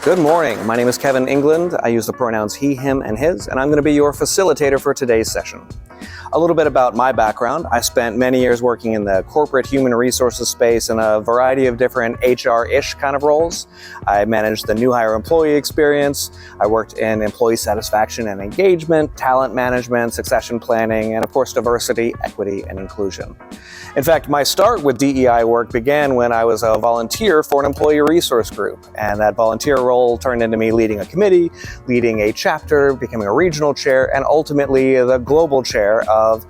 Good morning. My name is Kevin England. I use the pronouns he, him, and his, and I'm going to be your facilitator for today's session. A little bit about my background. I spent many years working in the corporate human resources space in a variety of different HR-ish kind of roles. I managed the new hire employee experience. I worked in employee satisfaction and engagement, talent management, succession planning, and of course, diversity, equity, and inclusion. In fact, my start with DEI work began when I was a volunteer for an employee resource group, and that volunteer role turned into me leading a committee, leading a chapter, becoming a regional chair, and ultimately the global chair of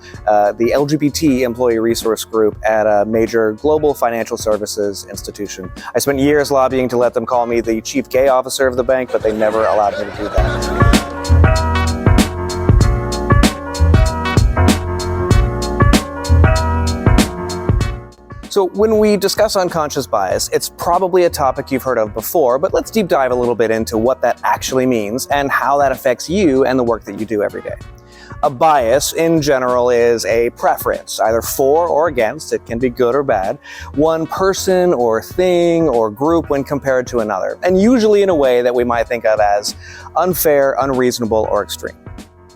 the LGBT employee resource group at a major global financial services institution. I spent years lobbying to let them call me the chief gay officer of the bank, but they never allowed me to do that. So when we discuss unconscious bias, it's probably a topic you've heard of before, but let's deep dive a little bit into what that actually means and how that affects you and the work that you do every day. A bias, in general, is a preference, either for or against, it can be good or bad, one person or thing or group when compared to another, and usually in a way that we might think of as unfair, unreasonable, or extreme.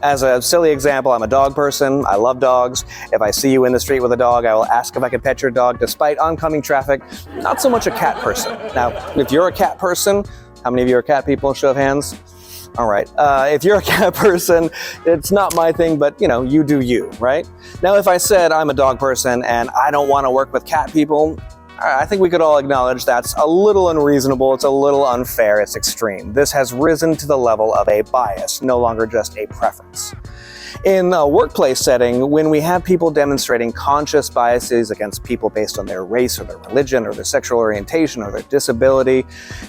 As a silly example, I'm a dog person. I love dogs. If I see you in the street with a dog, I will ask if I can pet your dog despite oncoming traffic. Not so much a cat person. Now, if you're a cat person, how many of you are cat people? Show of hands. All right. If you're a cat person, it's not my thing, but you do you, right? Now, if I said I'm a dog person and I don't want to work with cat people, I think we could all acknowledge that's a little unreasonable, it's a little unfair, it's extreme. This has risen to the level of a bias, no longer just a preference. In a workplace setting, when we have people demonstrating conscious biases against people based on their race or their religion or their sexual orientation or their disability,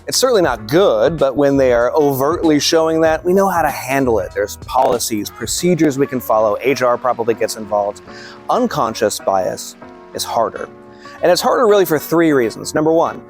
it's certainly not good, but when they are overtly showing that, we know how to handle it. There's policies, procedures we can follow, HR probably gets involved. Unconscious bias is harder. And it's harder really for three reasons. Number one,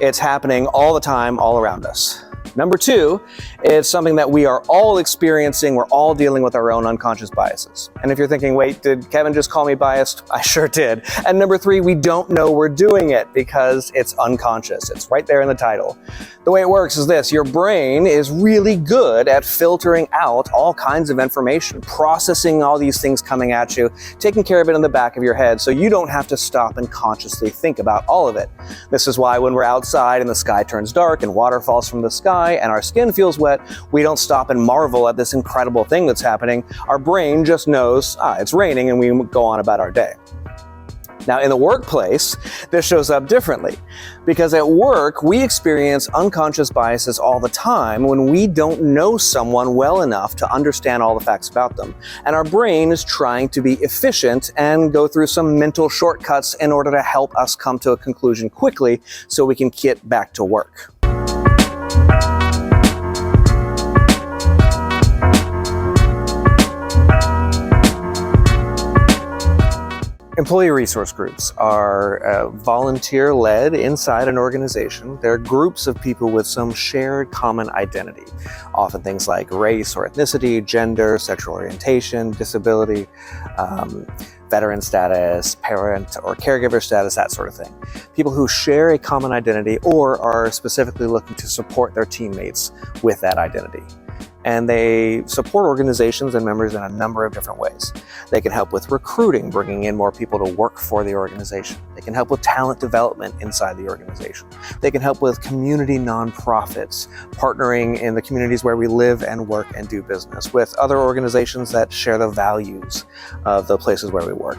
it's happening all the time, all around us. Number two, it's something that we are all experiencing. We're all dealing with our own unconscious biases. And if you're thinking, wait, did Kevin just call me biased? I sure did. And number three, we don't know we're doing it because it's unconscious. It's right there in the title. The way it works is this: your brain is really good at filtering out all kinds of information, processing all these things coming at you, taking care of it in the back of your head so you don't have to stop and consciously think about all of it. This is why when we're outside and the sky turns dark and water falls from the sky and our skin feels wet, we don't stop and marvel at this incredible thing that's happening. Our brain just knows, it's raining, and we go on about our day. Now, in the workplace, this shows up differently because at work, we experience unconscious biases all the time when we don't know someone well enough to understand all the facts about them. And our brain is trying to be efficient and go through some mental shortcuts in order to help us come to a conclusion quickly so we can get back to work. Employee resource groups are volunteer-led inside an organization. They're groups of people with some shared common identity, often things like race or ethnicity, gender, sexual orientation, disability, veteran status, parent or caregiver status, that sort of thing. People who share a common identity or are specifically looking to support their teammates with that identity. And they support organizations and members in a number of different ways. They can help with recruiting, bringing in more people to work for the organization. They can help with talent development inside the organization. They can help with community nonprofits, partnering in the communities where we live and work and do business with other organizations that share the values of the places where we work.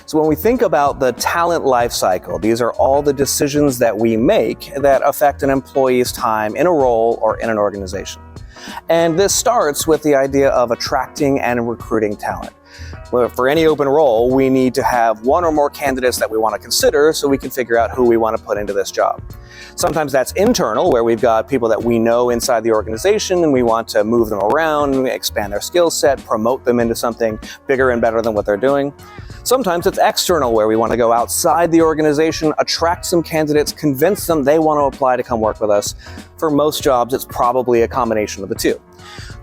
So when we think about the talent life cycle, these are all the decisions that we make that affect an employee's time in a role or in an organization. And this starts with the idea of attracting and recruiting talent. Well, for any open role, we need to have one or more candidates that we want to consider so we can figure out who we want to put into this job. Sometimes that's internal, where we've got people that we know inside the organization and we want to move them around, expand their skill set, promote them into something bigger and better than what they're doing. Sometimes it's external, where we want to go outside the organization, attract some candidates, convince them they want to apply to come work with us. For most jobs, it's probably a combination of the two.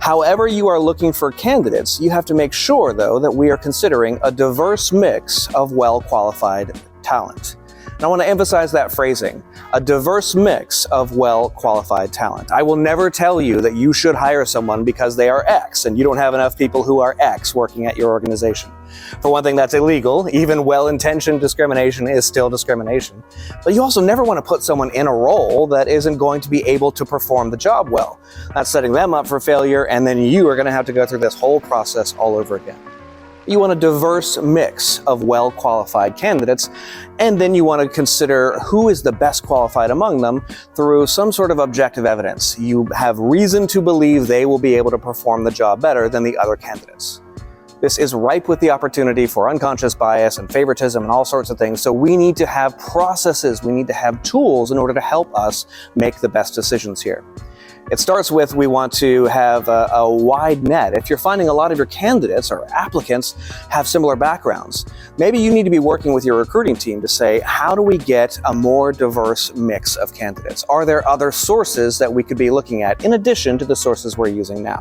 However you are looking for candidates, you have to make sure, though, that we are considering a diverse mix of well-qualified talent. And I want to emphasize that phrasing, a diverse mix of well-qualified talent. I will never tell you that you should hire someone because they are X and you don't have enough people who are X working at your organization. For one thing, that's illegal. Even well-intentioned discrimination is still discrimination. But you also never want to put someone in a role that isn't going to be able to perform the job well. That's setting them up for failure, and then you are going to have to go through this whole process all over again. You want a diverse mix of well-qualified candidates, and then you want to consider who is the best qualified among them through some sort of objective evidence. You have reason to believe they will be able to perform the job better than the other candidates. This is ripe with the opportunity for unconscious bias and favoritism and all sorts of things, so we need to have processes, we need to have tools in order to help us make the best decisions here. It starts with, we want to have a wide net. If you're finding a lot of your candidates or applicants have similar backgrounds, maybe you need to be working with your recruiting team to say, how do we get a more diverse mix of candidates? Are there other sources that we could be looking at in addition to the sources we're using now?